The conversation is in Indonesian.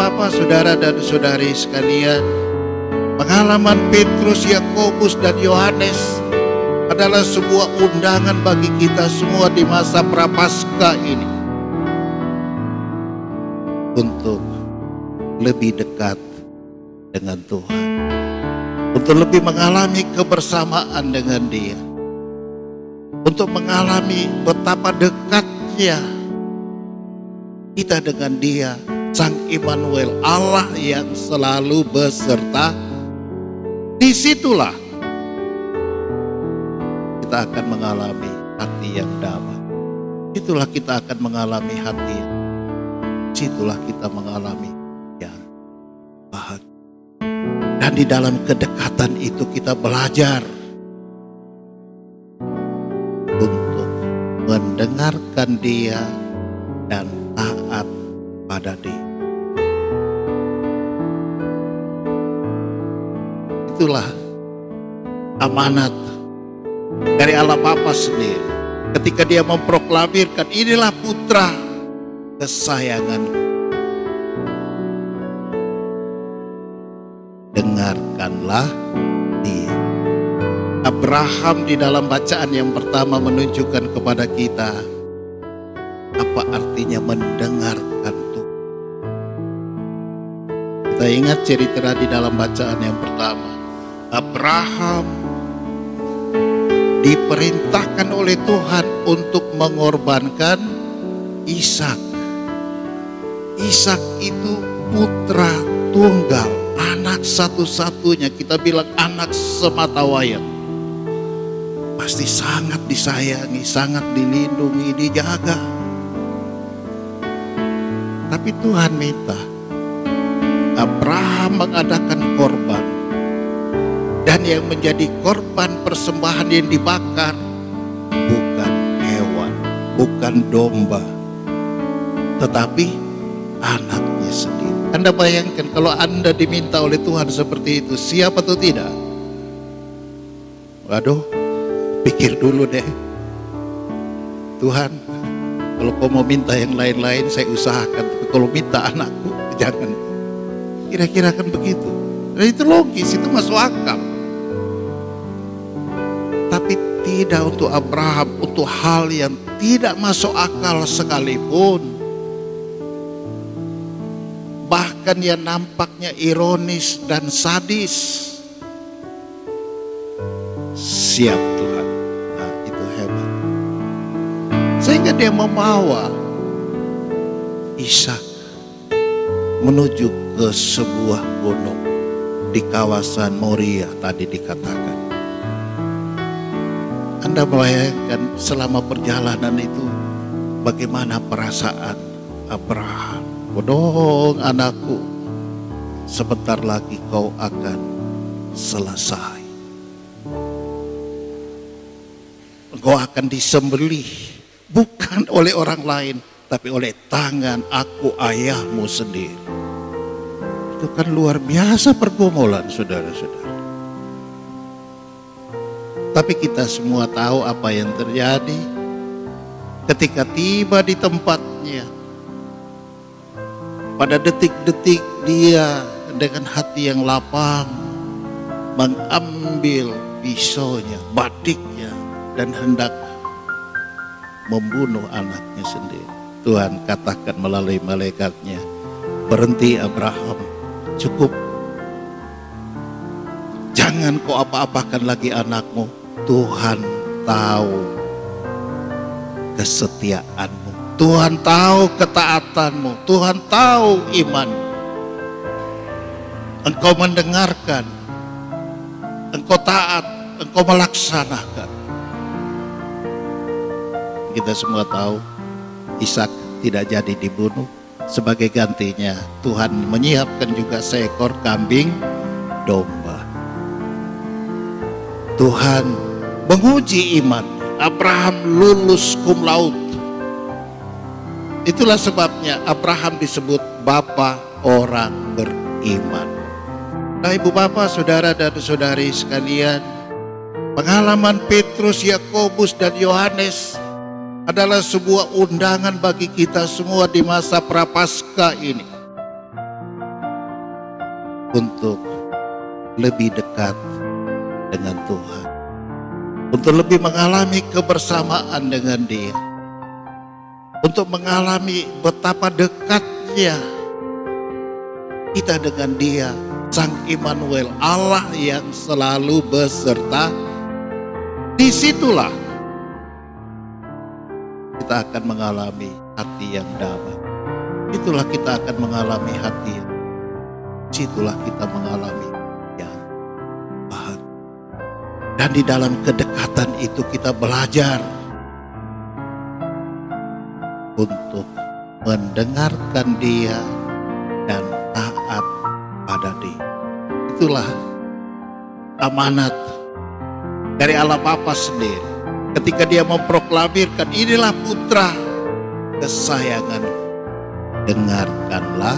Bapak, saudara dan saudari sekalian, pengalaman Petrus, Yakobus dan Yohanes adalah sebuah undangan bagi kita semua di masa Prapaskah ini untuk lebih dekat dengan Tuhan, untuk lebih mengalami kebersamaan dengan Dia, untuk mengalami betapa dekatnya kita dengan Dia, Sang Immanuel, Allah yang selalu beserta. Disitulah kita akan mengalami hati yang damai. Itulah kita akan mengalami hati yang, situlah kita mengalami yang bahagia. Dan di dalam kedekatan itu kita belajar untuk mendengarkan Dia dan taat pada Dia. Itulah amanat dari Allah Bapa sendiri ketika Dia memproklamirkan, inilah putra kesayanganku, dengarkanlah Dia. Abraham di dalam bacaan yang pertama menunjukkan kepada kita apa artinya mendengarkan Tuhan. Kita ingat cerita di dalam bacaan yang pertama, Abraham diperintahkan oleh Tuhan untuk mengorbankan Ishak. Ishak itu putra tunggal, anak satu-satunya, kita bilang anak sematawayang. Pasti sangat disayangi, sangat dilindungi, dijaga. Tapi Tuhan minta Abraham mengadakan korban, dan yang menjadi korban persembahan yang dibakar bukan hewan, bukan domba, tetapi anaknya sendiri. Anda bayangkan kalau Anda diminta oleh Tuhan seperti itu, siap atau tidak? Waduh, pikir dulu deh. Tuhan, kalau kau mau minta yang lain-lain saya usahakan, tapi kalau minta anakku jangan. Kira-kira kan begitu. Dan itu logis, itu masuk akal. Tapi tidak untuk Abraham, untuk hal yang tidak masuk akal sekalipun. Bahkan yang nampaknya ironis dan sadis. Siap Tuhan. Nah, itu hebat. Sehingga dia membawa Ishak menuju ke sebuah gunung di kawasan Moria tadi dikatakan. Anda bayangkan selama perjalanan itu bagaimana perasaan Abraham. Bodong anakku, sebentar lagi kau akan selesai. Engkau akan disembelih bukan oleh orang lain, tapi oleh tangan aku ayahmu sendiri. Itu kan luar biasa pergumulan, saudara-saudara. Tapi kita semua tahu apa yang terjadi ketika tiba di tempatnya. Pada detik-detik dia dengan hati yang lapang mengambil pisaunya, batiknya, dan hendak membunuh anaknya sendiri. Tuhan katakan melalui malaikatnya, berhenti Abraham, cukup. Jangan kau apa-apakan lagi anakmu. Tuhan tahu kesetiaanmu, Tuhan tahu ketaatanmu, Tuhan tahu iman. Engkau mendengarkan, engkau taat, engkau melaksanakan. Kita semua tahu Ishak tidak jadi dibunuh. Sebagai gantinya Tuhan menyiapkan juga seekor kambing domba. Tuhan menguji iman. Abraham lulus cum laude. Itulah sebabnya Abraham disebut bapa orang beriman. Nah, ibu bapak, saudara dan saudari sekalian, pengalaman Petrus, Yakobus dan Yohanes adalah sebuah undangan bagi kita semua di masa Prapaskah ini untuk lebih dekat dengan Tuhan, untuk lebih mengalami kebersamaan dengan Dia, untuk mengalami betapa dekatnya kita dengan Dia, Sang Immanuel, Allah yang selalu beserta. Disitulah kita akan mengalami hati yang damai. Itulah kita akan mengalami hati yang, situlah kita mengalami yang bahagia. Dan di dalam kedekatan itu kita belajar untuk mendengarkan Dia dan taat pada Dia. Itulah amanat dari Allah Bapa sendiri. Ketika Dia memproklamirkan, inilah putra kesayangan, dengarkanlah